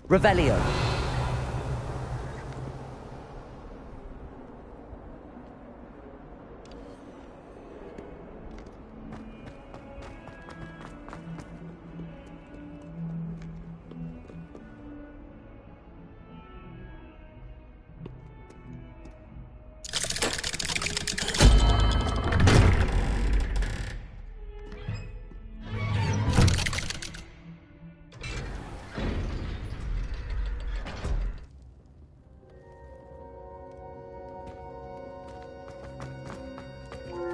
Revelio.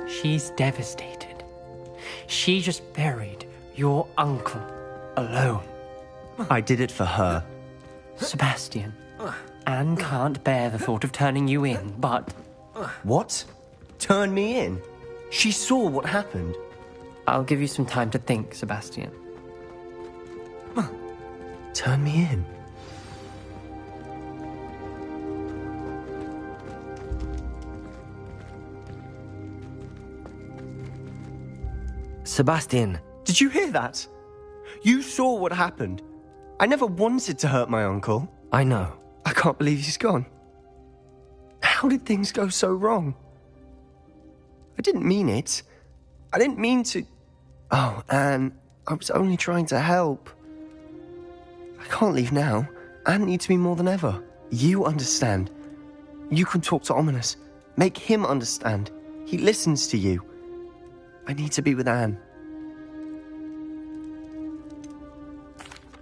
She's devastated. She just buried your uncle alone. I did it for her. Sebastian, Anne can't bear the thought of turning you in, but... What? Turn me in? She saw what happened. I'll give you some time to think, Sebastian. Turn me in? Sebastian. Did you hear that? You saw what happened. I never wanted to hurt my uncle. I know. I can't believe he's gone. How did things go so wrong? I didn't mean it. I didn't mean to... Oh, Anne, I was only trying to help. I can't leave now. Anne needs me more than ever. You understand. You can talk to Ominous. Make him understand. He listens to you. I need to be with Anne.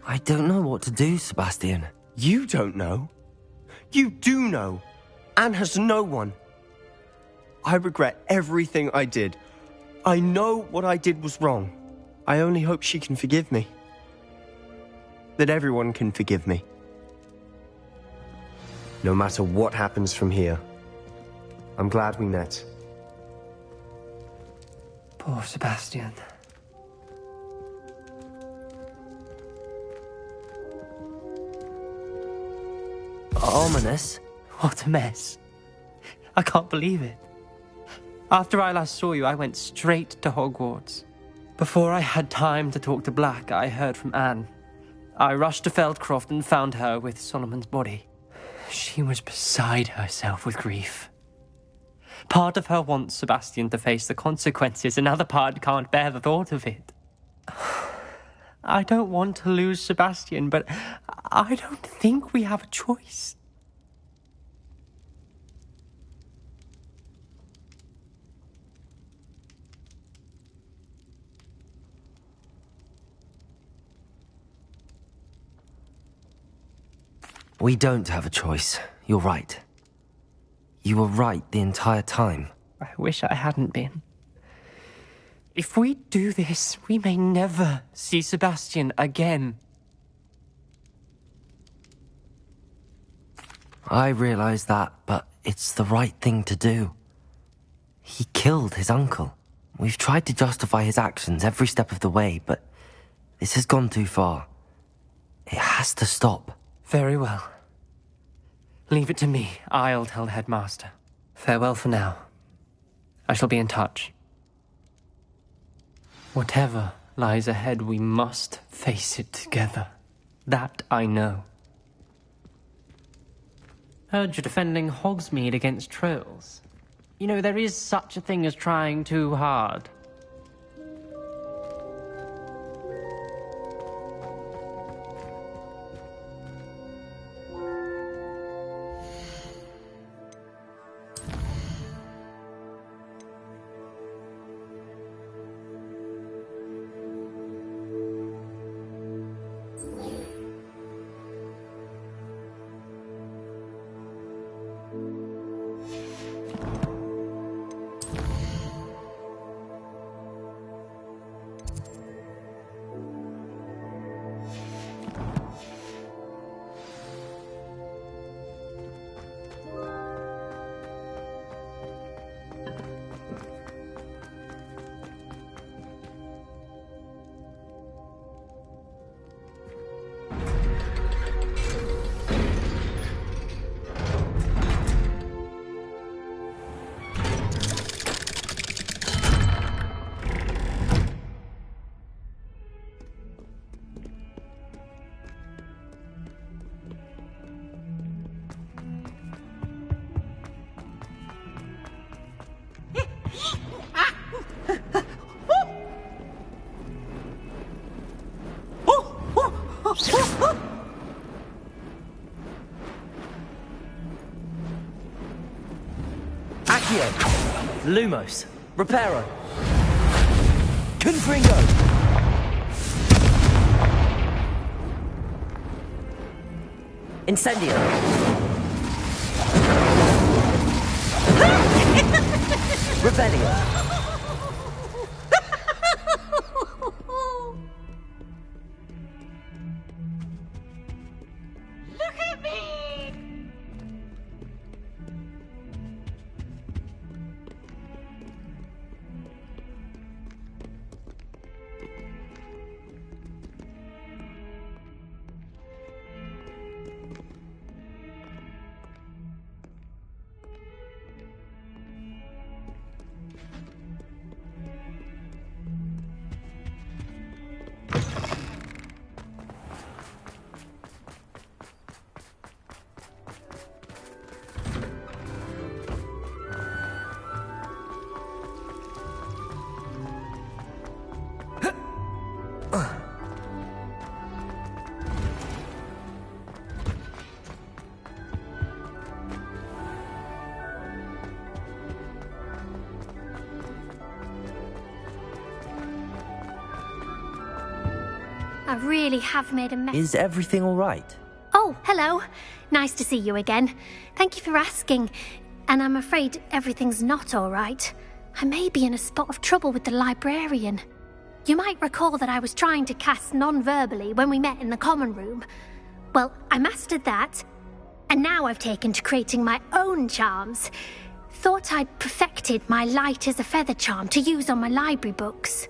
I don't know what to do, Sebastian. You don't know. You do know. Anne has no one. I regret everything I did. I know what I did was wrong. I only hope she can forgive me. That everyone can forgive me. No matter what happens from here. I'm glad we met. Poor Sebastian. Ominous? What a mess. I can't believe it. After I last saw you, I went straight to Hogwarts. Before I had time to talk to Black, I heard from Anne. I rushed to Feldcroft and found her with Solomon's body. She was beside herself with grief. Part of her wants Sebastian to face the consequences, another part can't bear the thought of it. I don't want to lose Sebastian, but I don't think we have a choice. We don't have a choice. You're right. You were right the entire time. I wish I hadn't been. If we do this, we may never see Sebastian again. I realize that, but it's the right thing to do. He killed his uncle. We've tried to justify his actions every step of the way, but this has gone too far. It has to stop. Very well. Leave it to me. I'll tell the headmaster. Farewell for now. I shall be in touch. Whatever lies ahead, we must face it together. That I know. Heard you're defending Hogsmeade against trolls. You know, there is such a thing as trying too hard. Accio! Lumos! Reparo! Confringo! Incendio! Revelio! Look at me! I really have made a mess. Is everything all right? Oh, hello. Nice to see you again. Thank you for asking. And I'm afraid everything's not all right. I may be in a spot of trouble with the librarian. You might recall that I was trying to cast non-verbally when we met in the common room. Well, I mastered that. And now I've taken to creating my own charms. Thought I'd perfected my light as a feather charm to use on my library books.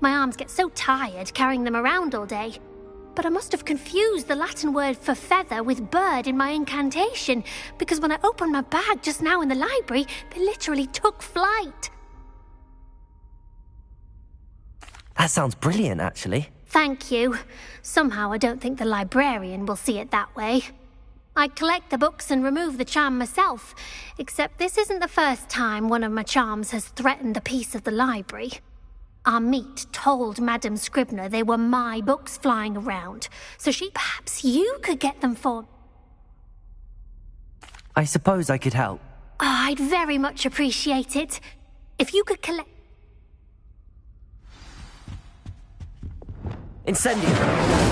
My arms get so tired carrying them around all day. But I must have confused the Latin word for feather with bird in my incantation, because when I opened my bag just now in the library, they literally took flight. That sounds brilliant, actually. Thank you. Somehow I don't think the librarian will see it that way. I'd collect the books and remove the charm myself, except this isn't the first time one of my charms has threatened the peace of the library. Our meet told Madame Scribner they were my books flying around, so perhaps you could get them for... I suppose I could help. Oh, I'd very much appreciate it. If you could collect... Incendio!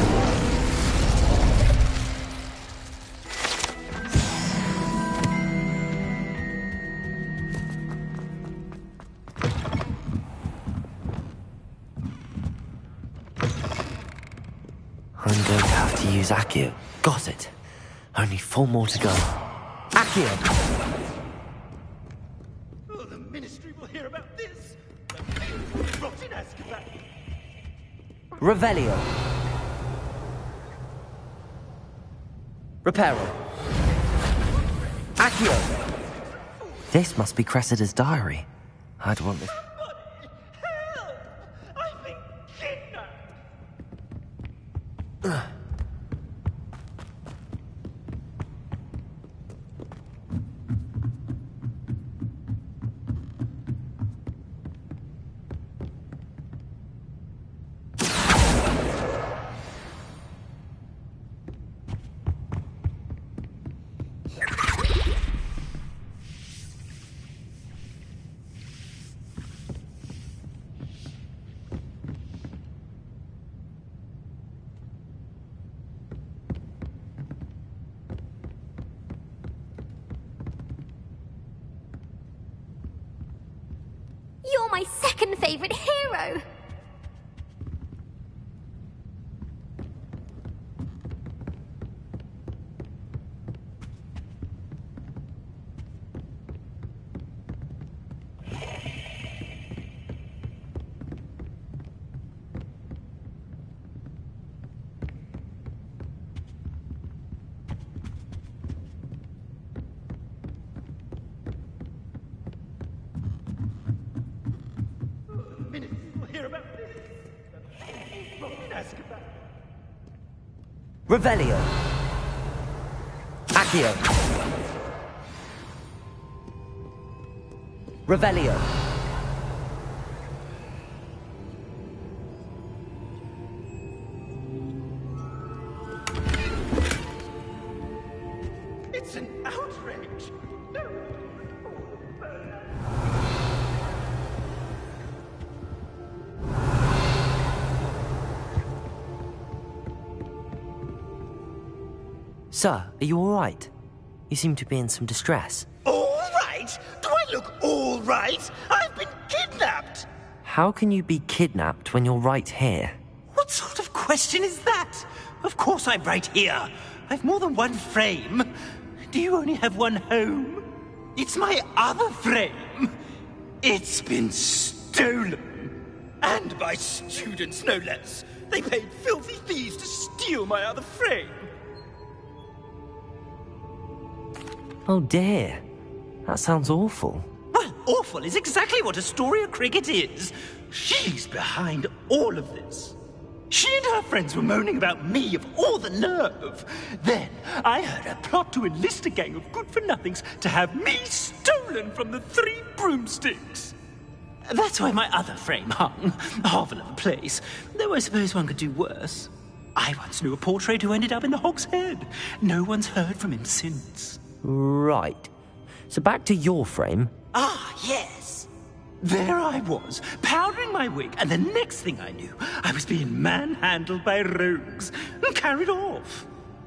I'm going to have to use Accio. Got it. Only 4 more to go. Accio! Oh, the Ministry will hear about this! Rot in Azkaban! Revelio. Reparo. Accio! This must be Cressida's diary. I'd want this... Help! I've been kidnapped! You're my second favorite hero! Revelio. Accio. Revelio. It's an outrage! No! Sir, are you all right? You seem to be in some distress. All right? Do I look all right? I've been kidnapped! How can you be kidnapped when you're right here? What sort of question is that? Of course I'm right here. I've more than one frame. Do you only have one home? It's my other frame. It's been stolen. And by students, no less. They paid filthy thieves to steal my other frame. Oh dear. That sounds awful. Well, awful is exactly what Astoria Cricket is. She's behind all of this. She and her friends were moaning about me of all the nerve. Then I heard her plot to enlist a gang of good-for-nothings to have me stolen from the Three Broomsticks. That's why my other frame hung. A hovel of a place. Though I suppose one could do worse. I once knew a portrait who ended up in the Hog's Head. No one's heard from him since. Right. So back to your frame. Ah, yes. There I was, powdering my wig, and the next thing I knew, I was being manhandled by rogues and carried off.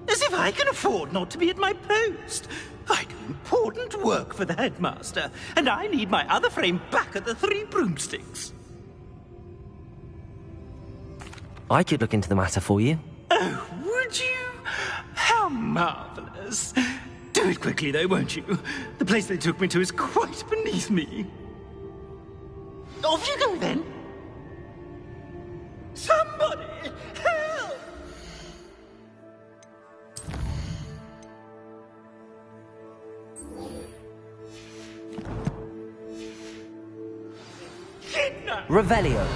As if I can afford not to be at my post. I do important work for the headmaster, and I need my other frame back at the Three Broomsticks. I could look into the matter for you. Oh, would you? How marvelous. Do it quickly, though, won't you? The place they took me to is quite beneath me. Off you go, then. Somebody, help! Kidnap! Revelio.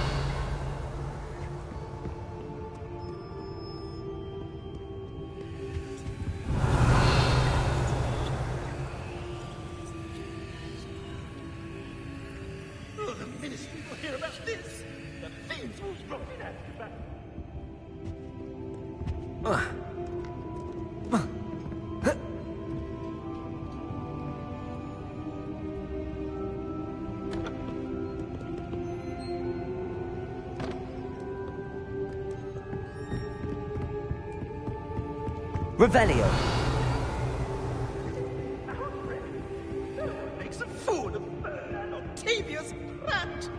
The ministry will hear about this. The fiends will drop in after that. Revelio. Makes a fool of Ferdinand Octavius Pratt.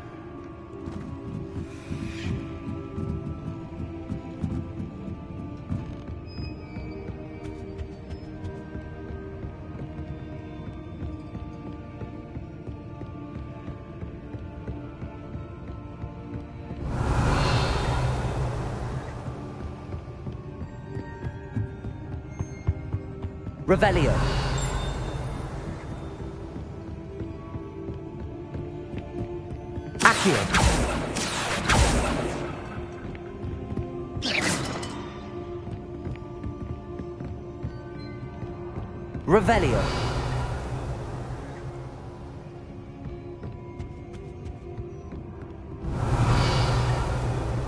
Revelio. Accio. Revelio.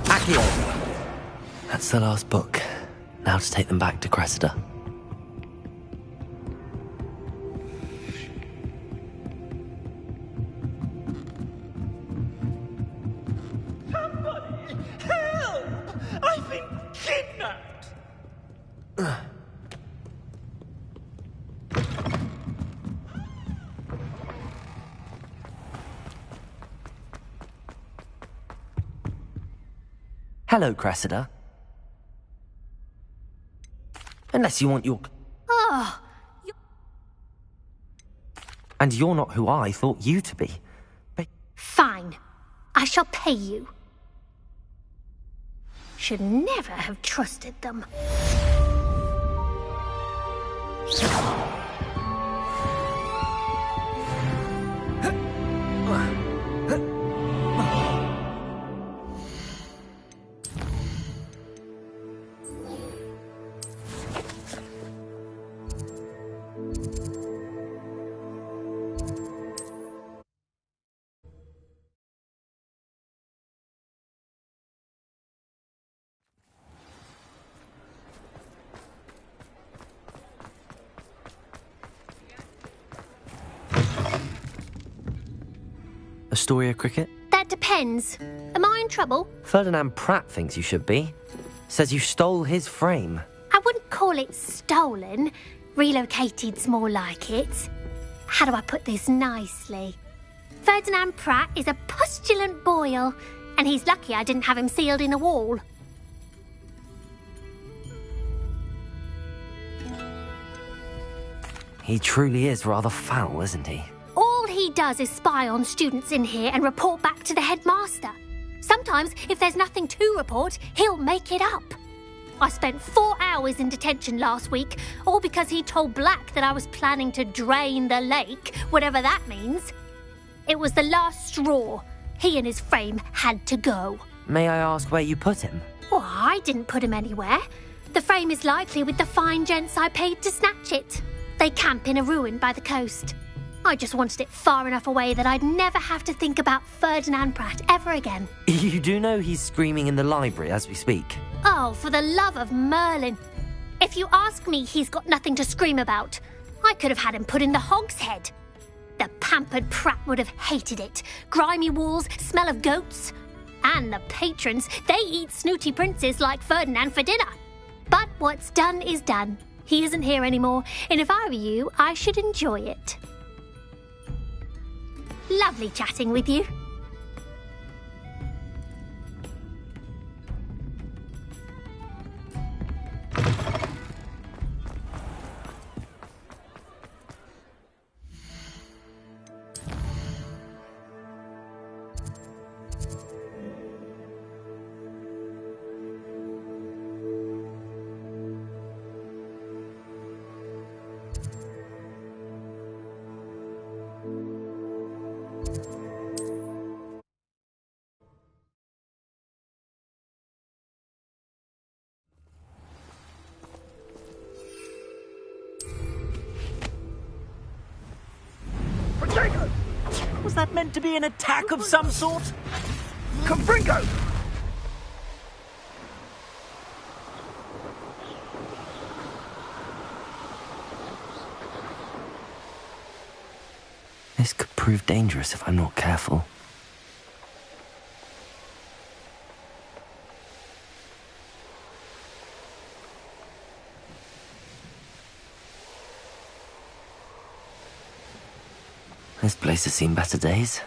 Accio. That's the last book. Now to take them back to Cressida. Somebody, help! I've been kidnapped! Hello, Cressida. Unless you want your... Oh, And you're not who I thought you to be. fine. I shall pay you. Should never have trusted them. Astoria Cricket? That depends. Am I in trouble? Ferdinand Pratt thinks you should be. Says you stole his frame. I wouldn't call it stolen. Relocated's more like it. How do I put this nicely? Ferdinand Pratt is a postulant boil, and he's lucky I didn't have him sealed in a wall. He truly is rather foul, isn't he? All he does is spy on students in here and report back to the headmaster. Sometimes, if there's nothing to report, he'll make it up. I spent 4 hours in detention last week, all because he told Black that I was planning to drain the lake, whatever that means. It was the last straw. He and his frame had to go. May I ask where you put him? Well, I didn't put him anywhere. The frame is likely with the fine gents I paid to snatch it. They camp in a ruin by the coast. I just wanted it far enough away that I'd never have to think about Ferdinand Pratt ever again. You do know he's screaming in the library as we speak. Oh, for the love of Merlin. If you ask me, he's got nothing to scream about. I could have had him put in the hogshead. The pampered Pratt would have hated it. Grimy walls, smell of goats. And the patrons, they eat snooty princes like Ferdinand for dinner. But what's done is done. He isn't here anymore, and if I were you, I should enjoy it. Lovely chatting with you. Was that meant to be an attack of some sort? Confringo! This could prove dangerous if I'm not careful. This place has seen better days.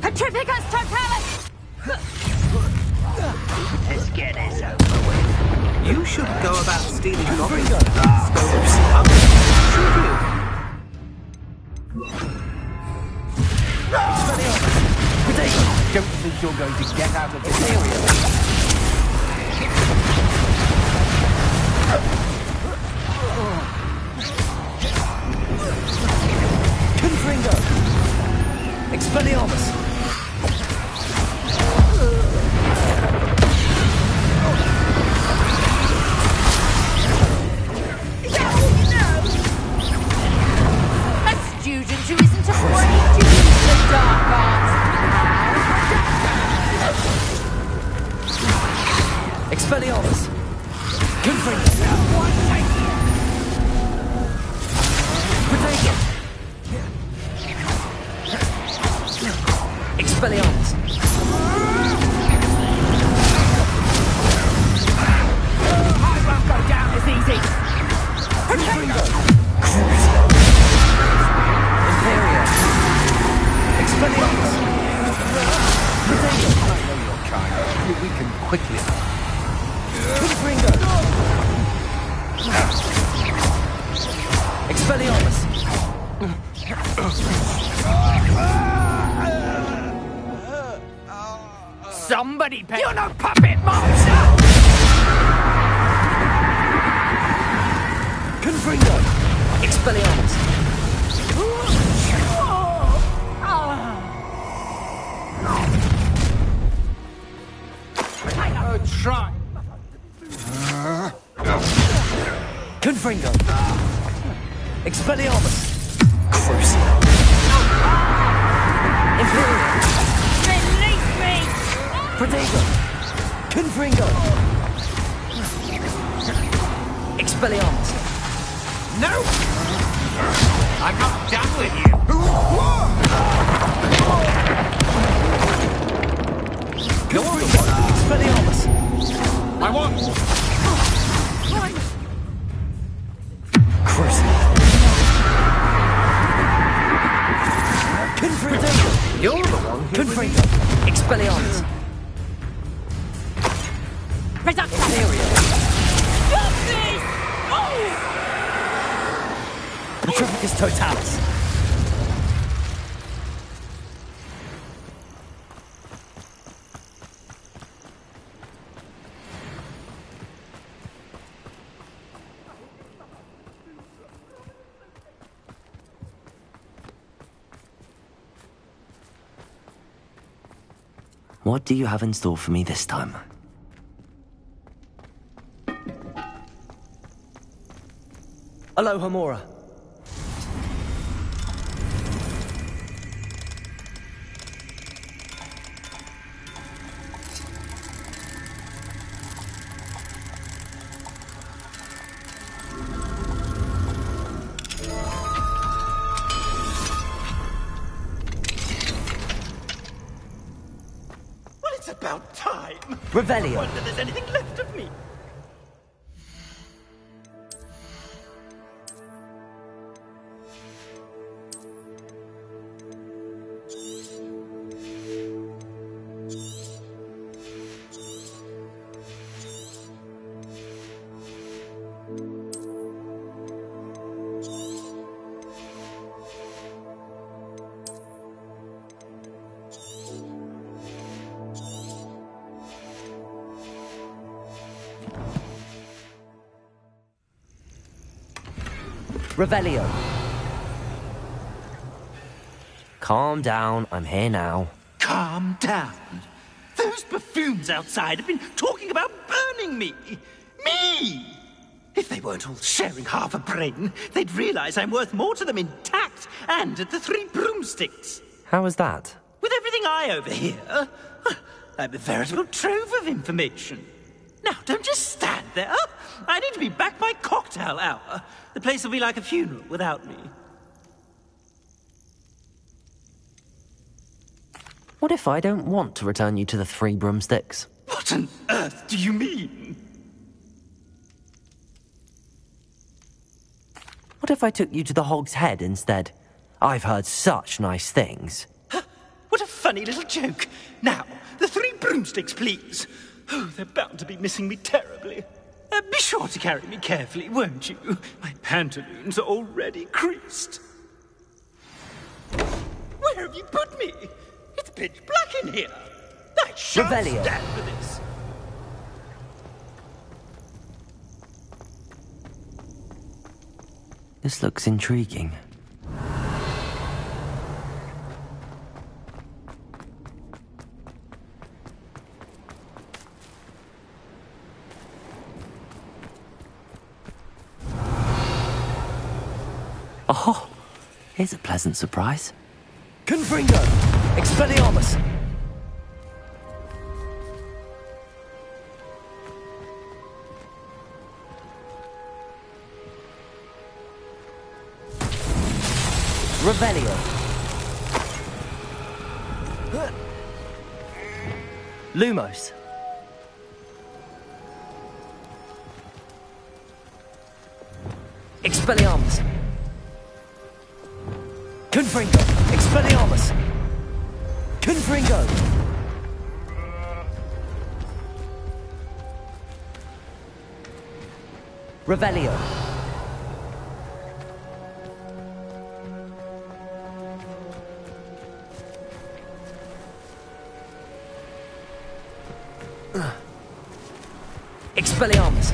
Petrificus totalis! Let's get this over with. You shouldn't go about stealing goblins. Don't think you're going to get out of this area. Confringo! Expelliarmus! A student who isn't afraid to use the dark arts. Expelliarmus! Confringo! Protego! Expelliarmus! I won't go down as easy. Confringo! Imperio! Expelliarmus! Protego! I know your kind. You weaken quickly. Confringo! Expelliarmus! Somebody pay. You're no puppet monster! Confringo! Expelliarmus! Try. Confringo! Expelliarmus! Release me! Protego! Confringo! Expelliarmus! No! I'm not done with you! Confringo! Expelliarmus! I want... Crucible! Confringo! You're the one who... Confringo! Expelliarmus! Justice! Oh! Petrificus Totalis! What do you have in store for me this time? Aloha Mora. Well, it's about time. Revelio. I wonder if there's anything left of me. Revelio. Calm down, I'm here now. Calm down. Those buffoons outside have been talking about burning me. Me! If they weren't all sharing half a brain, they'd realize I'm worth more to them intact and at the Three Broomsticks. How was that? With everything I overhear, I'm a veritable trove of information. Now, don't just stand there. I need to be back by cocktail hour. The place will be like a funeral without me. What if I don't want to return you to the Three Broomsticks? What on earth do you mean? What if I took you to the Hog's Head instead? I've heard such nice things. What a funny little joke. Now, the Three Broomsticks, please. Oh, they're bound to be missing me terribly. Be sure to carry me carefully, won't you? My pantaloons are already creased. Where have you put me? It's pitch black in here. I shan't Revelio. stand for this. This looks intriguing. Oh, here's a pleasant surprise. Confringo! Expelliarmus! Revelio! Lumos! Expelliarmus! Confringo! Expelliarmus! Confringo! Revelio! Expelliarmus!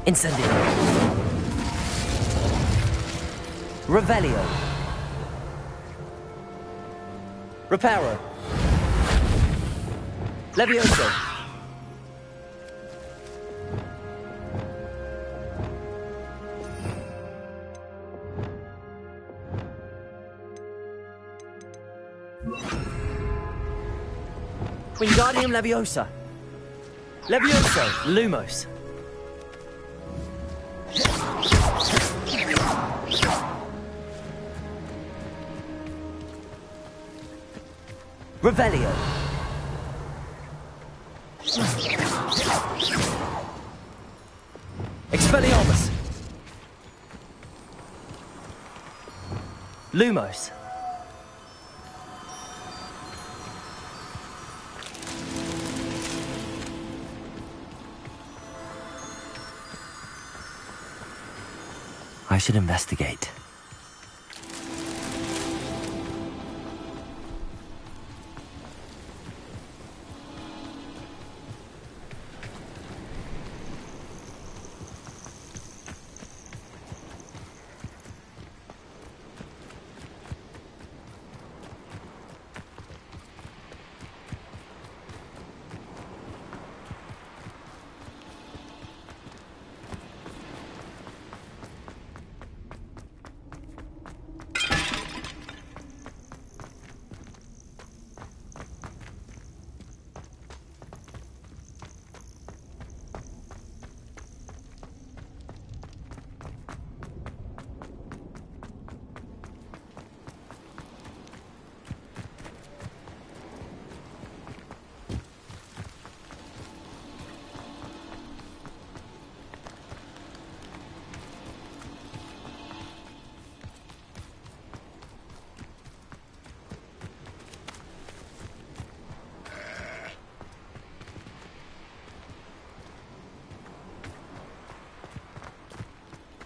Incendio! Revelio! Reparo! Levioso! Wingardium Leviosa. Levioso. Lumos. Revelio. Expelliarmus. Lumos. I should investigate.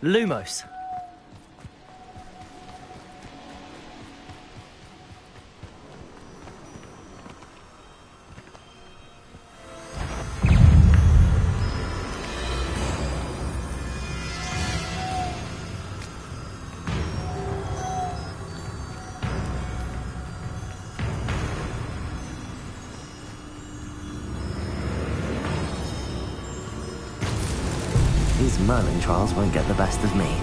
Lumos. These Merlin trials won't get the best of me.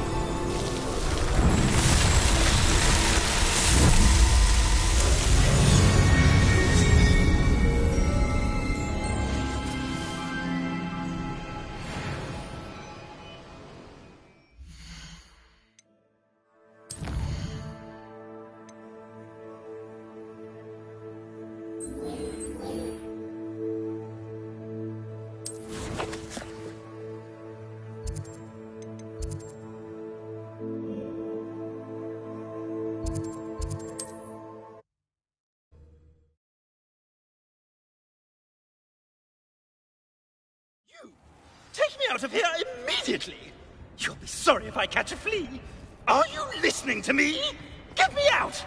Take me out of here immediately! You'll be sorry if I catch a flea. Are you listening to me? Get me out!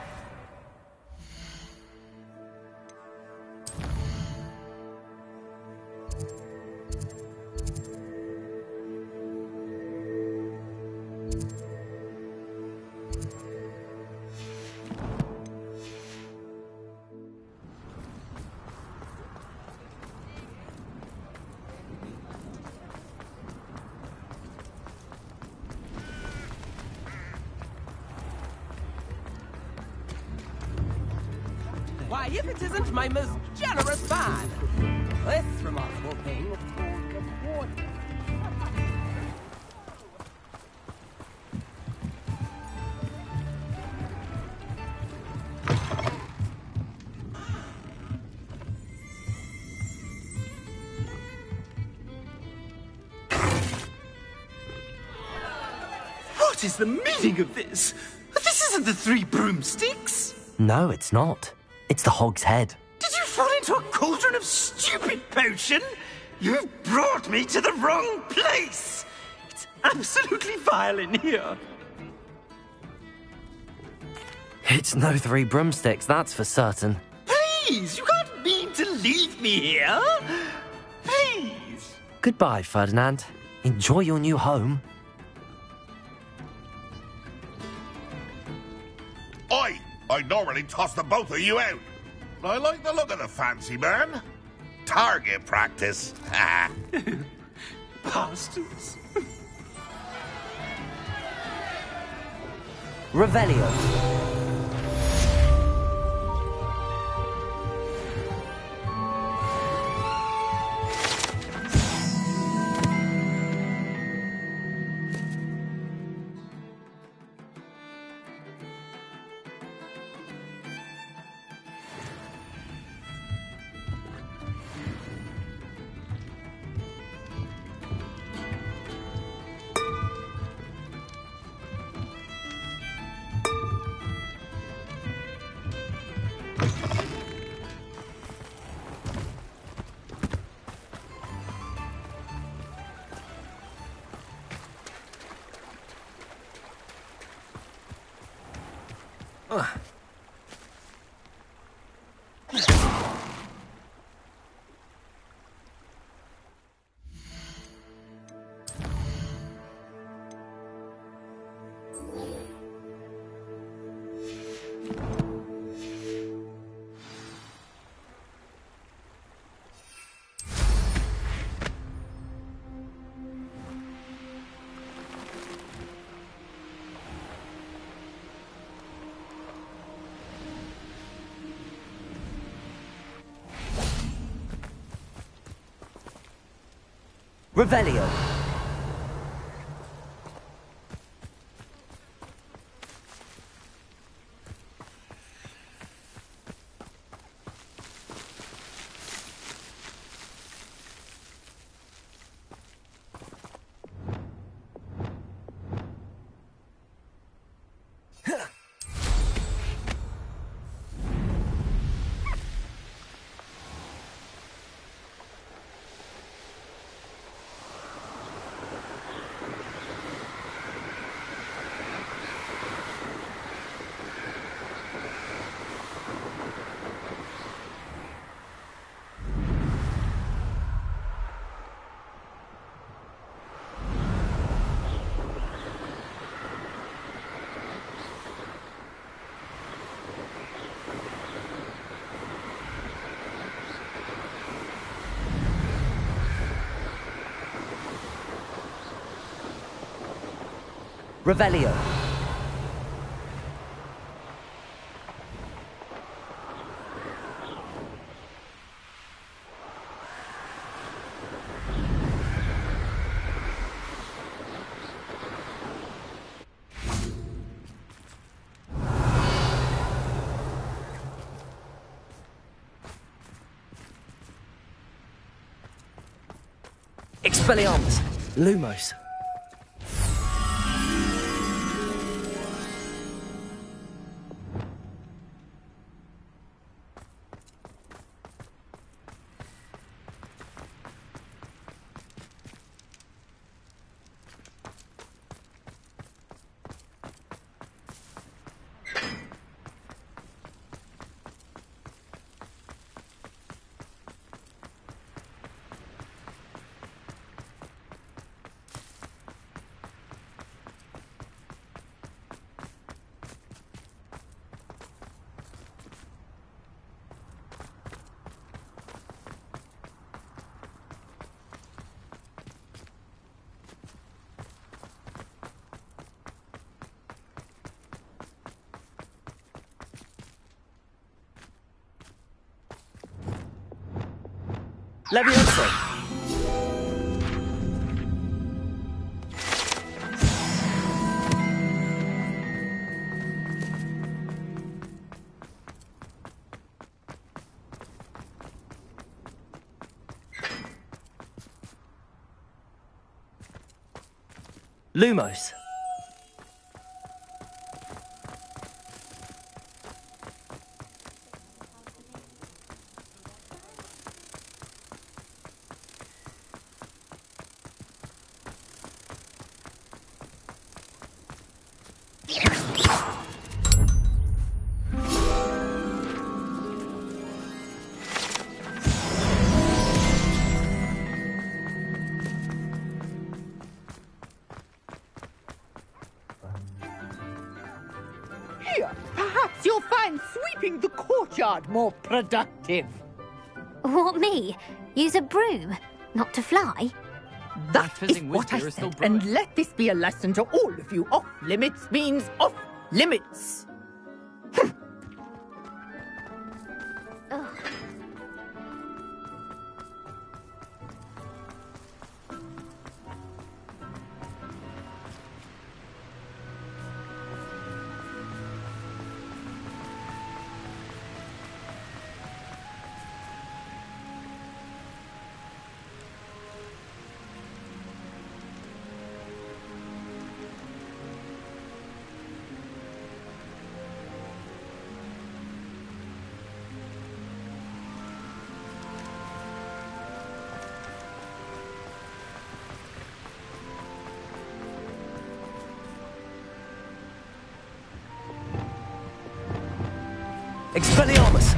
Why, if it isn't my most generous man! This remarkable thing was called the water. What is the meaning of this? This isn't the Three Broomsticks! No, it's not. It's the Hog's Head. Did you fall into a cauldron of stupid potion? You've brought me to the wrong place! It's absolutely vile in here. It's no Three Broomsticks, that's for certain. Please, you can't mean to leave me here. Please. Goodbye, Ferdinand. Enjoy your new home. I'd normally toss the both of you out. But I like the look of the fancy man. Target practice. Bastards. Revelio. Revelio. Revelio. Expelliarmus. Lumos. Levioso. Lumos. Here, perhaps you'll find sweeping the courtyard more productive. What, me? Use a broom? Not to fly? That is fizzing what I whiz beer is still said, and brewing. let this be a lesson to all of you. Off limits means off limits. Ugh. Expelliarmus!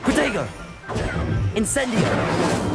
Protego! Incendio!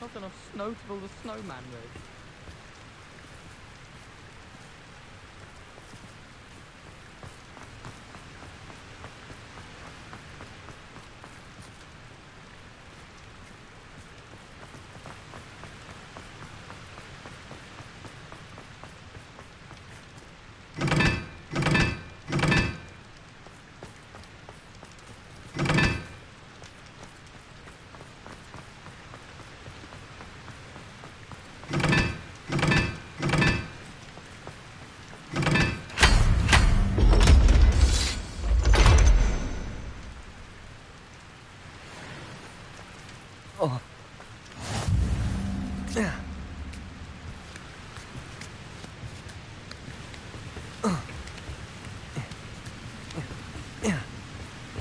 Not enough snow to build a snowman with.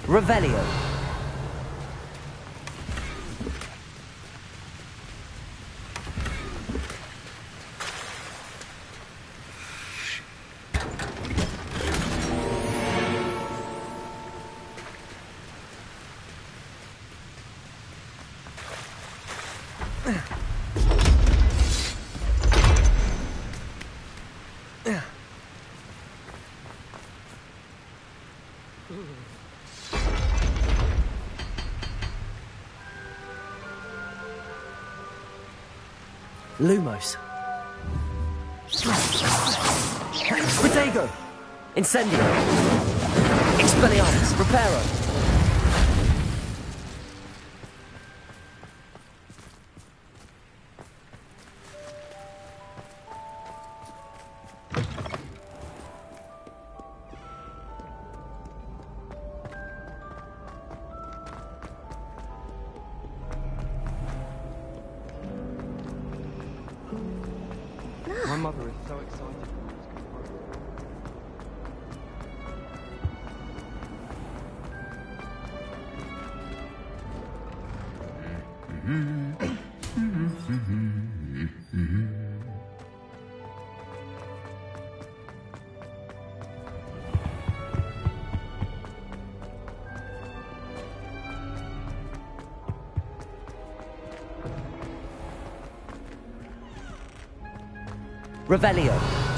Revelio. Lumos. Protego. Incendio. Expelliarmus. Reparo. My mother is so excited. Revelio.